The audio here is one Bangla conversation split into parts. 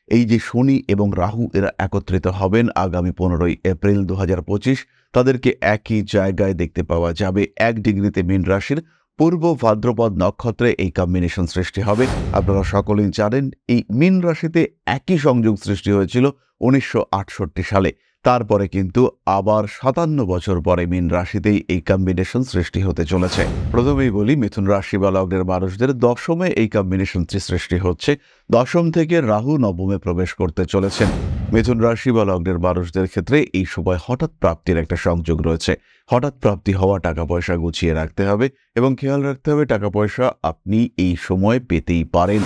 এই যে শনি এবং রাহু এরা একত্রিত হবেন আগামী 15ই এপ্রিল 2025, তাদেরকে একই জায়গায় দেখতে পাওয়া যাবে 1 ডিগ্রিতে মীন রাশির পূর্ব ভাদ্রপদ নক্ষত্রে। এই কম্বিনেশন সৃষ্টি হবে। আপনারা সকলেই জানেন এই মীন রাশিতে একই সংযোগ সৃষ্টি হয়েছিল 1968 সালে। তারপরে কিন্তু আবার 57 বছর পরে মীন রাশিতেই এই কম্বিনেশন সৃষ্টি হতে চলেছে। প্রথমেই বলি, মিথুন রাশি বা লগ্নের মানুষদের দশমে এই কম্বিনেশনটি সৃষ্টি হচ্ছে। দশম থেকে রাহু নবমে প্রবেশ করতে চলেছেন। মিথুন রাশি বা লগ্নের মানুষদের ক্ষেত্রে এই সময় হঠাৎ প্রাপ্তির একটা সংযোগ রয়েছে। হঠাৎ প্রাপ্তি হওয়া টাকা পয়সা গুছিয়ে রাখতে হবে এবং খেয়াল রাখতে হবে টাকা পয়সা আপনি এই সময় পেতেই পারেন।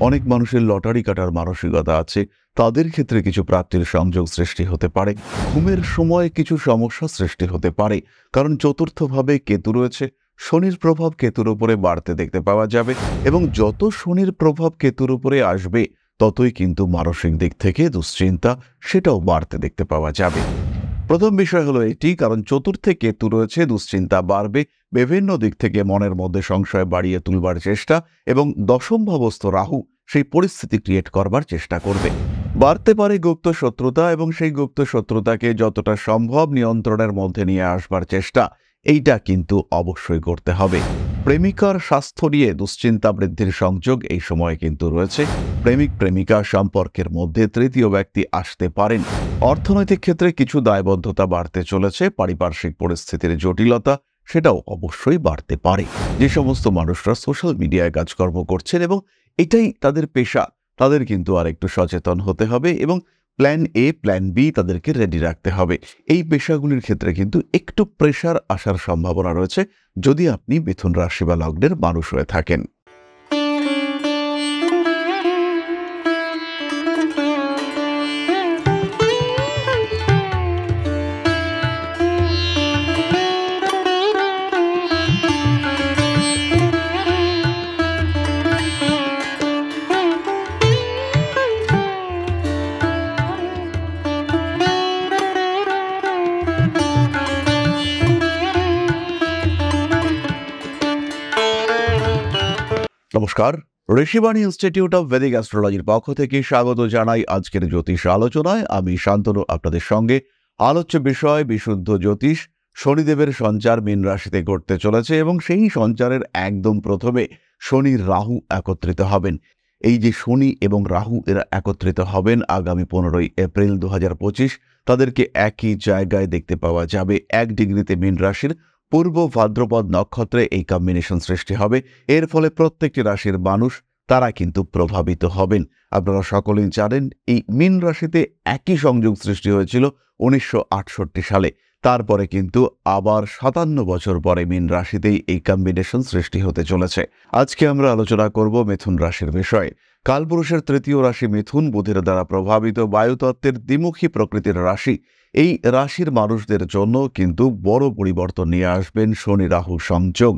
অনেক মানুষের লটারি কাটার মানসিকতা আছে, তাদের ক্ষেত্রে কিছু প্রাপ্তির সংযোগ সৃষ্টি হতে পারে। ঘুমের সময় কিছু সমস্যা সৃষ্টি হতে পারে, কারণ চতুর্থভাবে কেতু রয়েছে। শনির প্রভাব কেতুর উপরে বাড়তে দেখতে পাওয়া যাবে এবং যত শনির প্রভাব কেতুর উপরে আসবে ততই কিন্তু মানসিক দিক থেকে দুশ্চিন্তা সেটাও বাড়তে দেখতে পাওয়া যাবে। প্রথম বিষয় হলো এটি, কারণ চতুর্থে কেতু রয়েছে, দুশ্চিন্তা বাড়বে, বিভিন্ন দিক থেকে মনের মধ্যে সংশয় বাড়িয়ে তুলবার চেষ্টা এবং দশম ভাবস্থ রাহু সেই পরিস্থিতি ক্রিয়েট করবার চেষ্টা করবে। বাড়তে পারে গুপ্ত শত্রুতা এবং সেই গুপ্ত শত্রুতাকে যতটা সম্ভব নিয়ন্ত্রণের মধ্যে নিয়ে আসবার চেষ্টা, এইটা কিন্তু অবশ্যই করতে হবে। প্রেমিকার স্বাস্থ্য নিয়ে দুশ্চিন্তা বৃদ্ধির সংযোগ এই সময় কিন্তু রয়েছে। প্রেমিক প্রেমিকা সম্পর্কের মধ্যে তৃতীয় ব্যক্তি আসতে পারেন। অর্থনৈতিক ক্ষেত্রে কিছু দায়বদ্ধতা বাড়তে চলেছে। পারিপার্শ্বিক পরিস্থিতির জটিলতা সেটাও অবশ্যই বাড়তে পারে। যে সমস্ত মানুষরা সোশ্যাল মিডিয়ায় কাজকর্ম করছেন এবং এটাই তাদের পেশা, তাদের কিন্তু আর একটু সচেতন হতে হবে এবং প্ল্যান এ প্ল্যান বি তাদেরকে রেডি রাখতে হবে। এই পেশাগুলির ক্ষেত্রে কিন্তু একটু প্রেশার আসার সম্ভাবনা রয়েছে যদি আপনি মিথুন রাশি বা লগ্নের মানুষ হয়ে থাকেন। নমস্কার, ঋষিবাণী ইনস্টিটিউট অব ভেদিক অ্যাস্ট্রোলজির পক্ষ থেকে স্বাগত জানাই আজকের জ্যোতিষ আলোচনায়। আমি শান্তনু আপনাদের সঙ্গে। আলোচ্য বিষয় বিশুদ্ধ জ্যোতিষ। শনিদেবের সঞ্চার মীন রাশিতে ঘটতে চলেছে এবং সেই সঞ্চারের একদম প্রথমে শনি রাহু একত্রিত হবেন। এই যে শনি এবং রাহু এরা একত্রিত হবেন আগামী 15ই এপ্রিল 2025, তাদেরকে একই জায়গায় দেখতে পাওয়া যাবে 1 ডিগ্রিতে মীন রাশির পূর্ব ভাদ্রপদ নক্ষত্রে। এই কম্বিনেশন সৃষ্টি হবে। এর ফলে প্রত্যেকটি রাশির মানুষ তারা কিন্তু প্রভাবিত হবেন। আপনারা সকলেই জানেন এই মীন রাশিতে একই সংযোগ সৃষ্টি হয়েছিল 1968 সালে। তারপরে কিন্তু আবার 57 বছর পরে মীন রাশিতেই এই কম্বিনেশন সৃষ্টি হতে চলেছে। আজকে আমরা আলোচনা করব মিথুন রাশির বিষয়ে। কালপুরুষের তৃতীয় রাশি মিথুন, বুধের দ্বারা প্রভাবিত বায়ুতত্ত্বের দ্বিমুখী প্রকৃতির রাশি। এই রাশির মানুষদের জন্য কিন্তু বড় পরিবর্তন নিয়ে আসবেন শনি রাহু সংযোগ।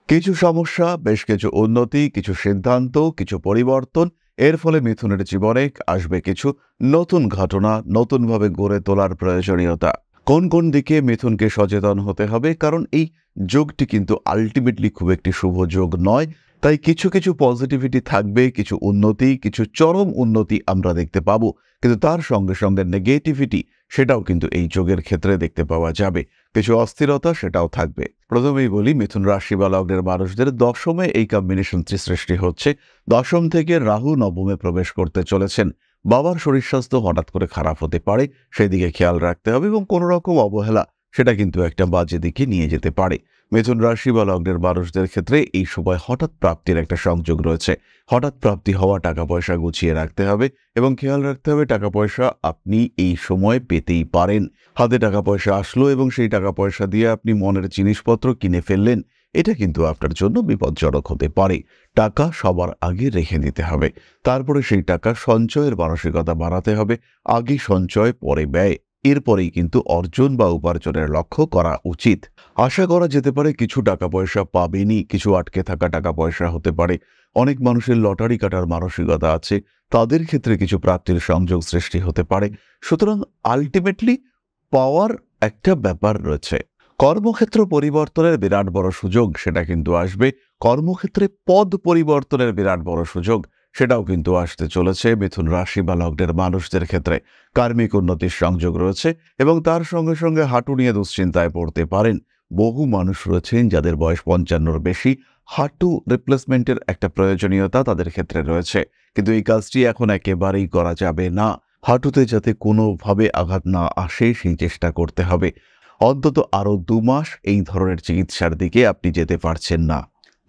কিছু সমস্যা, বেশ কিছু উন্নতি, কিছু সিদ্ধান্ত, কিছু পরিবর্তন। এর ফলে মিথুনের জীবনে আসবে কিছু নতুন ঘটনা, নতুনভাবে গড়ে তোলার প্রয়োজনীয়তা। কোন কোন দিকে মিথুনকে সচেতন হতে হবে, কারণ এই যোগটি কিন্তু আলটিমেটলি খুব একটি শুভ যোগ নয়। তাই কিছু কিছু পজিটিভিটি থাকবে, কিছু উন্নতি, কিছু চরম উন্নতি আমরা দেখতে পাবো, কিন্তু তার সঙ্গে সঙ্গে নেগেটিভিটি সেটাও কিন্তু এই যোগের ক্ষেত্রে দেখতে পাওয়া যাবে। কিছু অস্থিরতা সেটাও থাকবে। প্রথমেই বলি, মিথুন রাশি বা লগ্নের মানুষদের দশমে এই কম্বিনেশনটি সৃষ্টি হচ্ছে। দশম থেকে রাহু নবমে প্রবেশ করতে চলেছেন। বাবার শরীর স্বাস্থ্য হঠাৎ করে খারাপ হতে পারে, সেদিকে খেয়াল রাখতে হবে এবং কোনো রকম অবহেলা সেটা কিন্তু একটা বাজে দিকে নিয়ে যেতে পারে। মিথুন রাশি বা লগ্নের মানুষদের ক্ষেত্রে এই সময় হঠাৎ প্রাপ্তির একটা সংযোগ রয়েছে। হঠাৎ প্রাপ্তি হওয়া টাকা পয়সা গুছিয়ে রাখতে হবে এবং খেয়াল রাখতে হবে টাকা পয়সা আপনি এই সময় পেতেই পারেন। হাতে টাকা পয়সা আসলো এবং সেই টাকা পয়সা দিয়ে আপনি মনের জিনিসপত্র কিনে ফেললেন, এটা কিন্তু আপনার জন্য বিপজ্জনক হতে পারে। টাকা সবার আগে রেখে দিতে হবে, তারপরে সেই টাকা সঞ্চয়ের মানসিকতা বাড়াতে হবে। আগে সঞ্চয় পরে ব্যয়, এরপরেই কিন্তু অর্জন বা উপার্জনের লক্ষ্য করা উচিত। আশা করা যেতে পারে কিছু টাকা পয়সা পাবেনই, কিছু আটকে থাকা টাকা পয়সা হতে পারে। অনেক মানুষের লটারি কাটার মানসিকতা আছে, তাদের ক্ষেত্রে কিছু প্রাপ্তির সংযোগ সৃষ্টি হতে পারে। সুতরাং আলটিমেটলি পাওয়ার একটা ব্যাপার রয়েছে। কর্মক্ষেত্র পরিবর্তনের বিরাট বড় সুযোগ সেটা কিন্তু আসবে। কর্মক্ষেত্রে পদ পরিবর্তনের বিরাট বড় সুযোগ সেটাও কিন্তু আসতে চলেছে মিথুন রাশি বা লগ্নের মানুষদের ক্ষেত্রে। কার্মিক উন্নতির সংযোগ রয়েছে এবং তার সঙ্গে সঙ্গে হাঁটু নিয়ে দুশ্চিন্তায় পড়তে পারেন। বহু মানুষ রয়েছেন যাদের বয়স ৫৫-র বেশি, হাঁটু রিপ্লেসমেন্টের একটা প্রয়োজনীয়তা তাদের ক্ষেত্রে রয়েছে, কিন্তু এই কাজটি এখন একেবারেই করা যাবে না। হাঁটুতে যাতে কোনোভাবে আঘাত না আসে সেই চেষ্টা করতে হবে। অন্তত আরও ২ মাস এই ধরনের চিকিৎসার দিকে আপনি যেতে পারছেন না।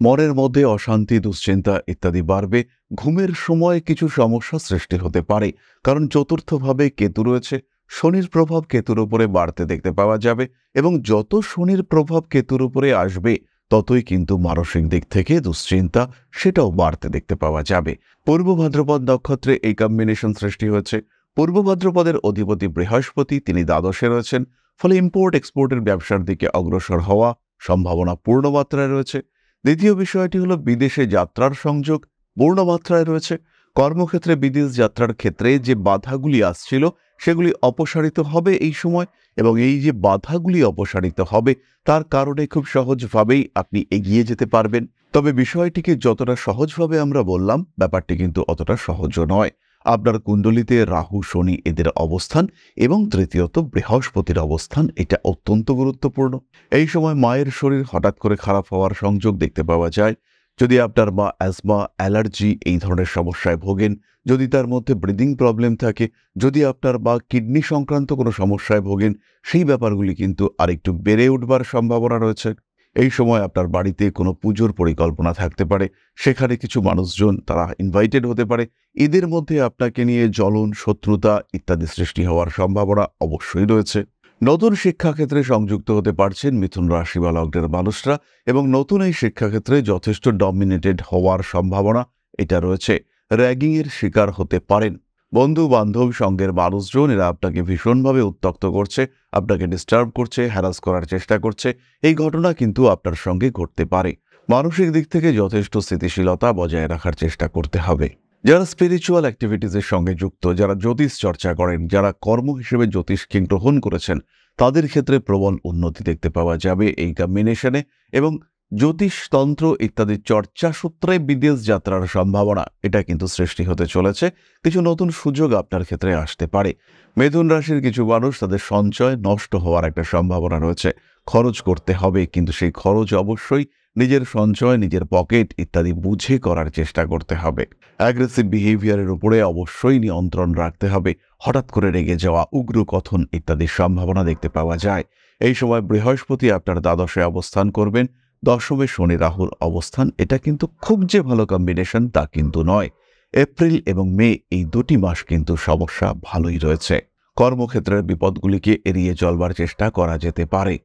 মনের মধ্যে অশান্তি, দুশ্চিন্তা ইত্যাদি বাড়বে। ঘুমের সময় কিছু সমস্যা সৃষ্টি হতে পারে, কারণ চতুর্থভাবে কেতু রয়েছে। শনির প্রভাব কেতুর উপরে বাড়তে দেখতে পাওয়া যাবে এবং যত শনির প্রভাব কেতুর উপরে আসবে ততই কিন্তু মানসিক দিক থেকে দুশ্চিন্তা সেটাও বাড়তে দেখতে পাওয়া যাবে। পূর্ব ভাদ্রপদ নক্ষত্রে এই কম্বিনেশন সৃষ্টি হয়েছে। পূর্ব ভাদ্রপদের অধিপতি বৃহস্পতি, তিনি দ্বাদশে রয়েছেন। ফলে ইম্পোর্ট এক্সপোর্টের ব্যবসার দিকে অগ্রসর হওয়া সম্ভাবনা পূর্ণমাত্রায় রয়েছে। দ্বিতীয় বিষয়টি হলো বিদেশে যাত্রার সংযোগ পূর্ণমাত্রায় রয়েছে। কর্মক্ষেত্রে বিদেশ যাত্রার ক্ষেত্রে যে বাধাগুলি আসছিল সেগুলি অপসারিত হবে এই সময়, এবং এই যে বাধাগুলি অপসারিত হবে তার কারণে খুব সহজভাবেই আপনি এগিয়ে যেতে পারবেন। তবে বিষয়টিকে যতটা সহজভাবে আমরা বললাম, ব্যাপারটি কিন্তু অতটা সহজও নয়। আপনার কুণ্ডলিতে রাহু, শনি এদের অবস্থান এবং তৃতীয়ত বৃহস্পতির অবস্থান, এটা অত্যন্ত গুরুত্বপূর্ণ। এই সময় মায়ের শরীর হঠাৎ করে খারাপ হওয়ার সংযোগ দেখতে পাওয়া যায়। যদি আপনার মা অ্যাজমা, অ্যালার্জি এই ধরনের সমস্যায় ভোগেন, যদি তার মধ্যে ব্রিদিং প্রবলেম থাকে, যদি আপনার মা কিডনি সংক্রান্ত কোনো সমস্যায় ভোগেন, সেই ব্যাপারগুলি কিন্তু আরেকটু বেড়ে উঠবার সম্ভাবনা রয়েছে। এই সময় আপনার বাড়িতে কোনো পুজোর পরিকল্পনা থাকতে পারে, সেখানে কিছু মানুষজন তারা ইনভাইটেড হতে পারে। এদের মধ্যে আপনাকে নিয়ে জ্বলন, শত্রুতা ইত্যাদি সৃষ্টি হওয়ার সম্ভাবনা অবশ্যই রয়েছে। নতুন শিক্ষাক্ষেত্রে সংযুক্ত হতে পারছেন মিথুন রাশি বা লগ্নের মানুষরা, এবং নতুন এই শিক্ষাক্ষেত্রে যথেষ্ট ডমিনেটেড হওয়ার সম্ভাবনা এটা রয়েছে। র্যাগিংয়ের শিকার হতে পারেন। বন্ধু বান্ধব, সঙ্গের মানুষজন এরা আপনাকে ভীষণভাবে উত্ত্যক্ত করছে, আপনাকে ডিস্টার্ব করছে, হ্যারাস করার চেষ্টা করছে। এই ঘটনা কিন্তু আপনার সঙ্গে ঘটতে পারে। মানসিক দিক থেকে যথেষ্ট স্থিতিশীলতা বজায় রাখার চেষ্টা করতে হবে। যারা স্পিরিচুয়াল অ্যাক্টিভিটিসের সঙ্গে যুক্ত, যারা জ্যোতিষ চর্চা করেন, যারা কর্ম হিসেবে জ্যোতিষকে গ্রহণ করেছেন, তাদের ক্ষেত্রে প্রবল উন্নতি দেখতে পাওয়া যাবে এই কম্বিনেশনে, এবং জ্যোতিষতন্ত্র ইত্যাদি চর্চা সূত্রে বিদেশ যাত্রার সম্ভাবনা এটা কিন্তু সৃষ্টি হতে চলেছে। কিছু নতুন সুযোগ আপনার ক্ষেত্রে আসতে পারে। মিথুন রাশির কিছু মানুষ, তাদের সঞ্চয় নষ্ট হওয়ার একটা সম্ভাবনা রয়েছে। খরচ করতে হবে, কিন্তু সেই খরচ অবশ্যই নিজের সঞ্চয়, নিজের পকেট ইত্যাদি বুঝে করার চেষ্টা করতে হবে। অ্যাগ্রেসিভ বিহেভিয়ারের উপরে অবশ্যই নিয়ন্ত্রণ রাখতে হবে। হঠাৎ করে রেগে যাওয়া, উগ্র কথন ইত্যাদির সম্ভাবনা দেখতে পাওয়া যায়। এই সময় বৃহস্পতি আপনার দ্বাদশে অবস্থান করবেন। দশমে শনি রাহুর অবস্থান, এটা কিন্তু খুব যে ভালো কম্বিনেশন তা কিন্তু নয়। এপ্রিল এবং মে এই 2টি মাস কিন্তু সমস্যা ভালোই রয়েছে। কর্মক্ষেত্রের বিপদগুলিকে এড়িয়ে চলবার চেষ্টা করা যেতে পারে।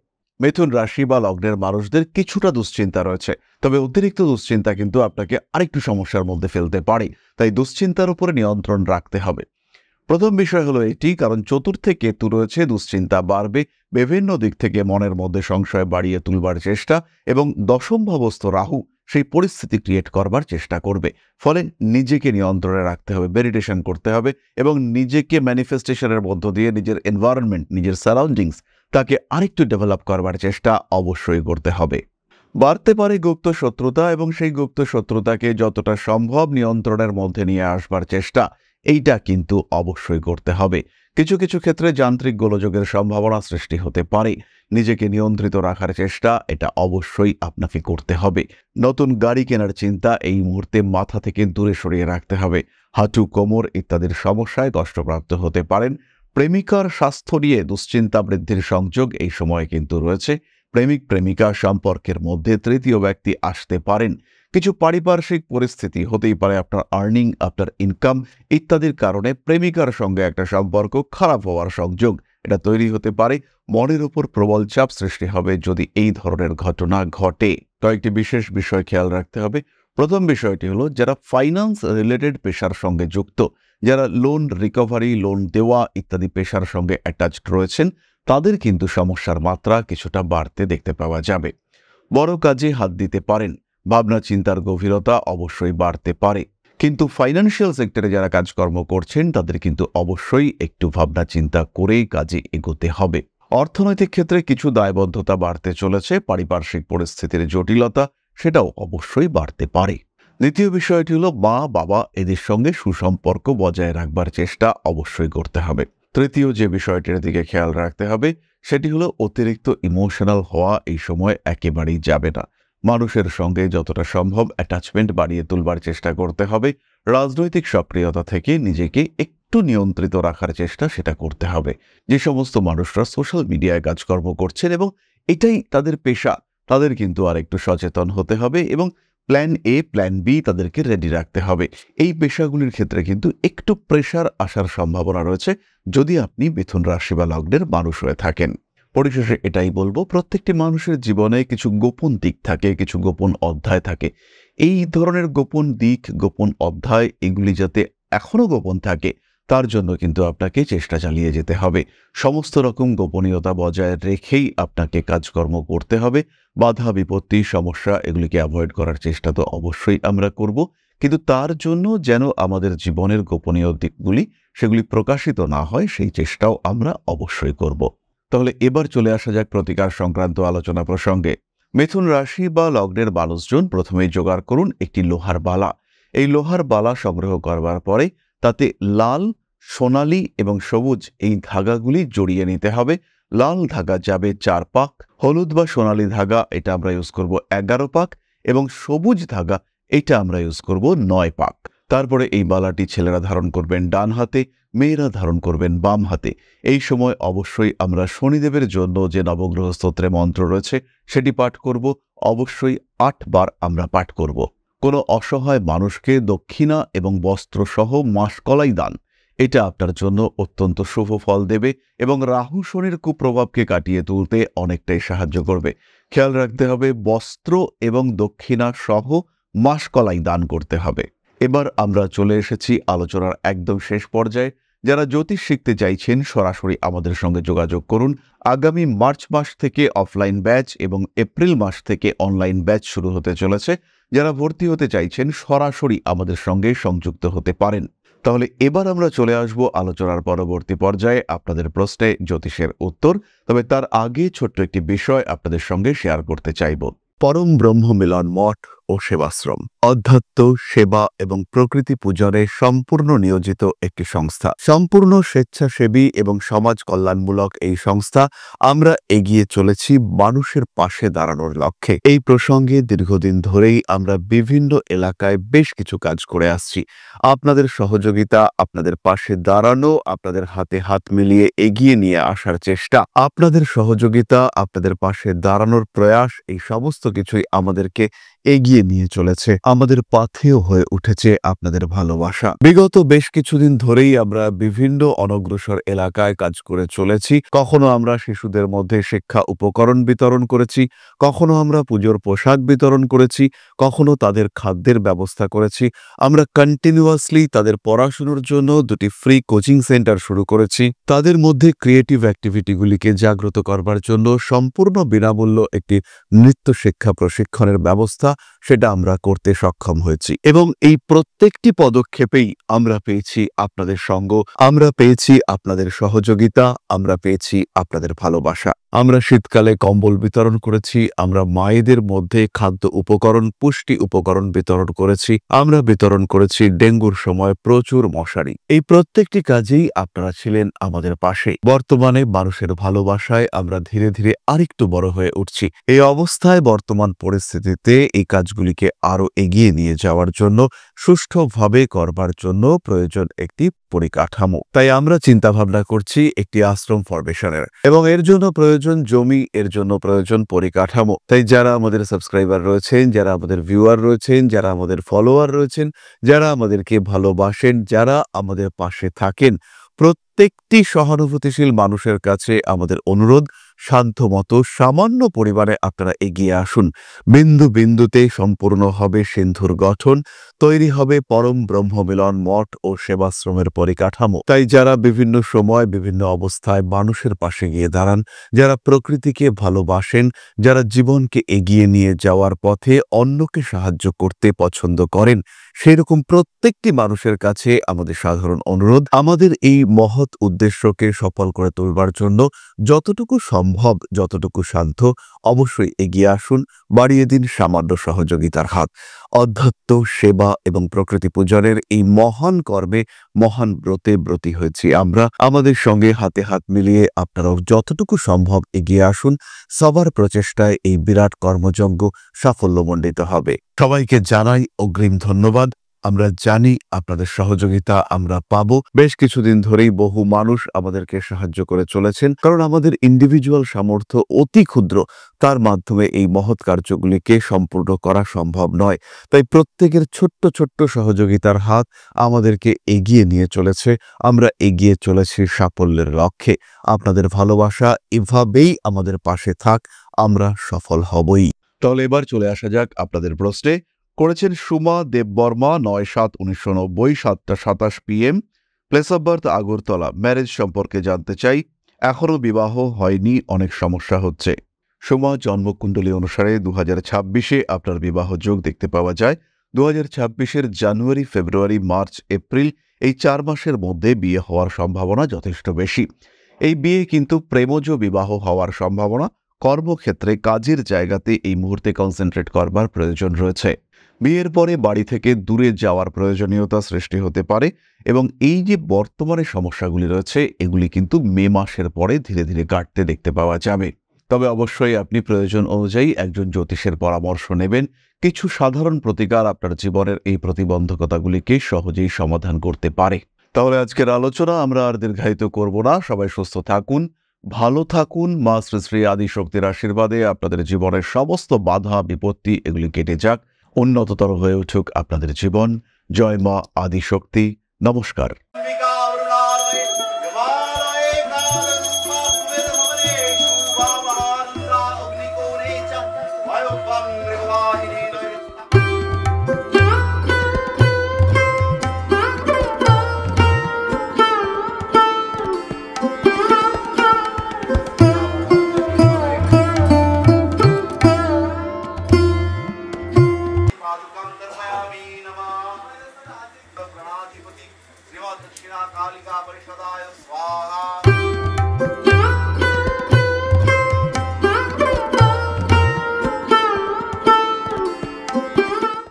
মিথুন রাশি বা লগ্নের মানুষদের কিছুটা দুশ্চিন্তা রয়েছে, তবে অতিরিক্ত দুশ্চিন্তা কিন্তু আপনাকে আরেকটু সমস্যার মধ্যে ফেলতে পারে। তাই দুশ্চিন্তার উপরে নিয়ন্ত্রণ রাখতে হবে। প্রথম বিষয় হলো এটি, কারণ চতুর্থে কেতু রয়েছে, দুশ্চিন্তা বাড়বে। বিভিন্ন দিক থেকে মনের মধ্যে সংশয় বাড়িয়ে তুলবার চেষ্টা, এবং দশম ভাবস্থ রাহু সেই পরিস্থিতি ক্রিয়েট করবার চেষ্টা করবে। ফলে নিজেকে নিয়ন্ত্রণে রাখতে হবে, মেডিটেশন করতে হবে, এবং নিজেকে ম্যানিফেস্টেশনের মধ্য দিয়ে নিজের এনভায়রনমেন্ট, নিজের সারাউন্ডিংস তাকে আরেকটু ডেভেলপ করবার চেষ্টা অবশ্যই করতে হবে। বাড়তে পারে গুপ্ত শত্রুতা, এবং সেই গুপ্ত শত্রুতাকে যতটা সম্ভব নিয়ন্ত্রণের মধ্যে নিয়ে আসবার চেষ্টা এইটা কিন্তু অবশ্যই করতে হবে। কিছু কিছু ক্ষেত্রে যান্ত্রিক গোলযোগের সম্ভাবনা সৃষ্টি হতে পারে। নিজেকে নিয়ন্ত্রিত রাখার চেষ্টা এটা অবশ্যই আপনাকে করতে হবে। নতুন গাড়ি কেনার চিন্তা এই মুহূর্তে মাথা থেকে দূরে সরিয়ে রাখতে হবে। হাঁটু, কোমর ইত্যাদির সমস্যায় কষ্টপ্রাপ্ত হতে পারেন। প্রেমিকার স্বাস্থ্য নিয়ে দুশ্চিন্তা বৃদ্ধির সংযোগ এই সময়ে কিন্তু রয়েছে। প্রেমিক প্রেমিকা সম্পর্কের মধ্যে তৃতীয় ব্যক্তি আসতে পারেন। কিছু পারিপার্শ্বিক পরিস্থিতি হতেই পারে, আপনার আর্নিং, আপনার ইনকাম ইত্যাদির কারণে প্রেমিকার সঙ্গে একটা সম্পর্ক খারাপ হওয়ার সংযোগ এটা তৈরি হতে পারে। মনের উপর প্রবল চাপ সৃষ্টি হবে যদি এই ধরনের ঘটনা ঘটে। কয়েকটি বিশেষ বিষয় খেয়াল রাখতে হবে। প্রথম বিষয়টি হলো, যারা ফাইন্যান্স রিলেটেড পেশার সঙ্গে যুক্ত, যারা লোন রিকভারি, লোন দেওয়া ইত্যাদি পেশার সঙ্গে অ্যাটাচড রয়েছেন, তাদের কিন্তু সমস্যার মাত্রা কিছুটা বাড়তে দেখতে পাওয়া যাবে। বড় কাজে হাত দিতে পারেন। ভাবনা চিন্তার গভীরতা অবশ্যই বাড়তে পারে। কিন্তু ফাইন্যান্সিয়াল সেক্টরে যারা কাজকর্ম করছেন তাদের কিন্তু অবশ্যই একটু ভাবনা চিন্তা করেই কাজে এগোতে হবে। অর্থনৈতিক ক্ষেত্রে কিছু দায়বদ্ধতা বাড়তে চলেছে। পারিপার্শ্বিক পরিস্থিতির জটিলতা সেটাও অবশ্যই বাড়তে পারে। দ্বিতীয় বিষয়টি হলো মা বাবা এদের সঙ্গে সুসম্পর্ক বজায় রাখবার চেষ্টা অবশ্যই করতে হবে। তৃতীয় যে বিষয়টির দিকে খেয়াল রাখতে হবে সেটি হলো অতিরিক্ত ইমোশনাল হওয়া এই সময় একেবারেই যাবে না। মানুষের সঙ্গে যতটা সম্ভব অ্যাটাচমেন্ট বাড়িয়ে তুলবার চেষ্টা করতে হবে। রাজনৈতিক সক্রিয়তা থেকে নিজেকে একটু নিয়ন্ত্রিত রাখার চেষ্টা সেটা করতে হবে। যে সমস্ত মানুষরা সোশ্যাল মিডিয়ায় কাজকর্ম করছেন এবং এটাই তাদের পেশা, তাদের কিন্তু আর একটু সচেতন হতে হবে এবং প্ল্যান এ প্ল্যান বি তাদেরকে রেডি রাখতে হবে। এই পেশাগুলির ক্ষেত্রে কিন্তু একটু প্রেশার আসার সম্ভাবনা রয়েছে যদি আপনি মিথুন রাশি বা লগ্নের মানুষ হয়ে থাকেন। পরিশেষে এটাই বলবো, প্রত্যেকটি মানুষের জীবনে কিছু গোপন দিক থাকে, কিছু গোপন অধ্যায় থাকে। এই ধরনের গোপন দিক, গোপন অধ্যায় এগুলি যাতে এখনো গোপন থাকে তার জন্য কিন্তু আপনাকে চেষ্টা চালিয়ে যেতে হবে। সমস্ত রকম গোপনীয়তা বজায় রেখেই আপনাকে কাজকর্ম করতে হবে। বাধা বিপত্তি সমস্যা এগুলিকে অ্যাভয়েড করার চেষ্টা তো অবশ্যই আমরা করব, কিন্তু তার জন্য যেন আমাদের জীবনের গোপনীয় দিকগুলি সেগুলি প্রকাশিত না হয় সেই চেষ্টাও আমরা অবশ্যই করব। তাহলে এবার চলে আসা যাক প্রতিকার সংক্রান্ত আলোচনা প্রসঙ্গে। মিথুন রাশি বা লগ্নের মানুষজন প্রথমেই জোগাড় করুন একটি লোহার বালা। এই লোহার বালা সংগ্রহ করবার পরে তাতে লাল, সোনালী এবং সবুজ এই ধাগাগুলি জড়িয়ে নিতে হবে। লাল ধাগা যাবে 4 পাক, হলুদ বা সোনালী ধাগা এটা আমরা ইউজ করব 11 পাক এবং সবুজ ধাগা এটা আমরা ইউজ করব 9 পাক। তারপরে এই বালাটি ছেলেরা ধারণ করবেন ডান হাতে, মেয়েরা ধারণ করবেন বাম হাতে। এই সময় অবশ্যই আমরা শনিদেবের জন্য যে নবগ্রহ স্তোত্রে মন্ত্র রয়েছে সেটি পাঠ করব। অবশ্যই 8 বার আমরা পাঠ করব। কোনো অসহায় মানুষকে দক্ষিণা এবং বস্ত্রসহ মাসকলাই দান, এটা আপনার জন্য অত্যন্ত শুভ ফল দেবে এবং রাহু শনির কুপ্রভাবকে কাটিয়ে তুলতে অনেকটাই সাহায্য করবে। খেয়াল রাখতে হবে বস্ত্র এবং দক্ষিণা সহ মাসকলাই দান করতে হবে। এবার আমরা চলে এসেছি আলোচনার একদম শেষ পর্যায়ে। যারা জ্যোতিষ শিখতে চাইছেন সরাসরি আমাদের সঙ্গে যোগাযোগ করুন। আগামী মার্চ মাস থেকে অফলাইন ব্যাচ এবং এপ্রিল মাস থেকে অনলাইন ব্যাচ শুরু হতে চলেছে। যারা ভর্তি হতে চাইছেন সরাসরি আমাদের সঙ্গে সংযুক্ত হতে পারেন। তাহলে এবার আমরা চলে আসব আলোচনার পরবর্তী পর্যায়ে আপনাদের প্রশ্নে জ্যোতিষের উত্তর। তবে তার আগে ছোট্ট একটি বিষয় আপনাদের সঙ্গে শেয়ার করতে চাইব। পরম ব্রহ্ম মিলন মঠ ও সেবাশ্রম অধ্যাত্ম, সেবা এবং প্রকৃতি পূজনে সম্পূর্ণ নিয়োজিত একটি সংস্থা। সম্পূর্ণ স্বেচ্ছাসেবী এবং সমাজ কল্যাণমূলক এই সংস্থা আমরা এগিয়ে চলেছি মানুষের পাশে দাঁড়ানোর লক্ষ্যে। এই প্রসঙ্গে দীর্ঘদিন ধরেই আমরা বিভিন্ন এলাকায় বেশ কিছু কাজ করে আসছি। আপনাদের সহযোগিতা, আপনাদের পাশে দাঁড়ানো, আপনাদের হাতে হাত মিলিয়ে এগিয়ে নিয়ে আসার চেষ্টা, আপনাদের সহযোগিতা, আপনাদের পাশে দাঁড়ানোর প্রয়াস, এই সমস্ত কিছুই আমাদেরকে এগিয়ে নিয়ে চলেছে। আমাদের পাথেয় হয়ে উঠেছে আপনাদের ভালোবাসা। বিগত বেশ কিছুদিন ধরেই আমরা বিভিন্ন অনগ্রসর এলাকায় কাজ করে চলেছি। কখনো আমরা শিশুদের মধ্যে শিক্ষা উপকরণ বিতরণ করেছি, কখনো আমরা পুজোর পোশাক বিতরণ করেছি, কখনো তাদের খাদ্যের ব্যবস্থা করেছি। আমরা কন্টিনিউয়াসলি তাদের পড়াশোনার জন্য 2টি ফ্রি কোচিং সেন্টার শুরু করেছি। তাদের মধ্যে ক্রিয়েটিভ অ্যাক্টিভিটিগুলিকে জাগ্রত করবার জন্য সম্পূর্ণ বিনামূল্য একটি নৃত্য শিক্ষা প্রশিক্ষণের ব্যবস্থা সেটা আমরা করতে সক্ষম হয়েছি এবং এই প্রত্যেকটি পদক্ষেপেই আমরা পেয়েছি আপনাদের সঙ্গ, আমরা পেয়েছি আপনাদের সহযোগিতা, আমরা পেয়েছি আপনাদের ভালোবাসা। আমরা শীতকালে কম্বল বিতরণ করেছি, আমরা মায়েদের মধ্যে খাদ্য উপকরণ, পুষ্টি উপকরণ বিতরণ করেছি, আমরা বিতরণ করেছি ডেঙ্গুর সময় প্রচুর মশারি। এই প্রত্যেকটি কাজেই আপনারা ছিলেন আমাদের পাশে। বর্তমানে মানুষের ভালোবাসায় আমরা ধীরে ধীরে আরেকটু বড় হয়ে উঠছি। এই অবস্থায় বর্তমান পরিস্থিতিতে এই কাজগুলিকে আরো এগিয়ে নিয়ে যাওয়ার জন্য, সুষ্ঠুভাবে করবার জন্য প্রয়োজন একটি পরিকাঠামো। তাই আমরা চিন্তা ভাবনা করছি একটি আশ্রম ফরমেশনের এবং এর জন্য প্রয়োজন জমি, এর জন্য প্রয়োজন পরিকাঠামো। তাই যারা আমাদের সাবস্ক্রাইবার রয়েছেন, যারা আমাদের ভিউয়ার রয়েছেন, যারা আমাদের ফলোয়ার রয়েছেন, যারা আমাদেরকে ভালোবাসেন, যারা আমাদের পাশে থাকেন, প্রত্যেকটি সহানুভূতিশীল মানুষের কাছে আমাদের অনুরোধ, সাধ্যমতো সামান্য পরিমাণে আপনারা এগিয়ে আসুন। বিন্দু বিন্দুতে সম্পূর্ণ হবে সিন্ধুর গঠন, তৈরি হবে পরম ব্রহ্মমিলন মঠ ও সেবাশ্রমের পরিকাঠামো। তাই যারা বিভিন্ন সময় বিভিন্ন অবস্থায় মানুষের পাশে গিয়ে দাঁড়ান, যারা প্রকৃতিকে ভালোবাসেন, যারা জীবনকে এগিয়ে নিয়ে যাওয়ার পথে অন্যকে সাহায্য করতে পছন্দ করেন, সেরকম প্রত্যেকটি মানুষের কাছে আমাদের সাধারণ অনুরোধ, আমাদের এই মহৎ উদ্দেশ্যকে সফল করে তুলবার জন্য যতটুকু সম্ভব সম্ভব যতটুকু সাধ্য অবশ্যই এগিয়ে আসুন, বাড়িয়ে দিন সামান্য সহযোগিতার হাত। অধ্যাত্ম, সেবা এবং প্রকৃতি পূজনের এই মহান কর্মে, মহান ব্রতে ব্রতী হয়েছি আমরা। আমাদের সঙ্গে হাতে হাত মিলিয়ে আপনারাও যতটুকু সম্ভব এগিয়ে আসুন। সবার প্রচেষ্টায় এই বিরাট কর্মযজ্ঞ সাফল্যমণ্ডিত হবে। সবাইকে জানাই অগ্রিম ধন্যবাদ। আমরা জানি আপনাদের সহযোগিতা আমরা পাবো। বেশ কিছুদিন ধরেই বহু মানুষ আমাদেরকে সাহায্য করে চলেছেন, কারণ আমাদের ইন্ডিভিজুয়াল সামর্থ্য অতি ক্ষুদ্র, তার মাধ্যমে এই মহৎ কার্যগুলিকে সম্পূর্ণ করা সম্ভব নয়। তাই প্রত্যেকের ছোট্ট ছোট্ট সহযোগিতার হাত আমাদেরকে এগিয়ে নিয়ে চলেছে। আমরা এগিয়ে চলেছি সাফল্যের লক্ষ্যে। আপনাদের ভালোবাসা এভাবেই আমাদের পাশে থাক, আমরা সফল হবই। তাহলে এবার চলে আসা যাক আপনাদের প্রশ্নে। করেছেন সুমা দেববর্মা, ৯/৭/১৯৯০, ৭টা ২৭ PM, place of birth Agartala. Marriage সম্পর্কে জানতে চাই, এখনও বিবাহ হয়নি, অনেক সমস্যা হচ্ছে। সুমা, জন্মকুণ্ডলী অনুসারে 2026-এ আপনার বিবাহ যোগ দেখতে পাওয়া যায়। 2026-এর জানুয়ারি, ফেব্রুয়ারি, মার্চ, এপ্রিল এই 4 মাসের মধ্যে বিয়ে হওয়ার সম্ভাবনা যথেষ্ট বেশি। এই বিয়ে কিন্তু প্রেমজ বিবাহ হওয়ার সম্ভাবনা। কর্মক্ষেত্রে, কাজের জায়গাতে এই মুহূর্তে কনসেন্ট্রেট করবার প্রয়োজন রয়েছে। বিয়ের পরে বাড়ি থেকে দূরে যাওয়ার প্রয়োজনীয়তা সৃষ্টি হতে পারে, এবং এই যে বর্তমানে সমস্যাগুলি রয়েছে এগুলি কিন্তু মে মাসের পরে ধীরে ধীরে কাটতে দেখতে পাওয়া যাবে। তবে অবশ্যই আপনি প্রয়োজন অনুযায়ী একজন জ্যোতিষের পরামর্শ নেবেন। কিছু সাধারণ প্রতিকার আপনার জীবনের এই প্রতিবন্ধকতাগুলিকে সহজেই সমাধান করতে পারে। তাহলে আজকের আলোচনা আমরা আর দীর্ঘায়িত করব না। সবাই সুস্থ থাকুন, ভালো থাকুন। মা শ্রী শ্রী আদিশক্তির আশীর্বাদে আপনাদের জীবনের সমস্ত বাধা বিপত্তি এগুলি কেটে যাক, উন্নততর হয়ে উঠুক আপনাদের জীবন। জয় মা আদিশক্তি। নমস্কার। दक्षिणा कालिका परिषदाय स्वाहा।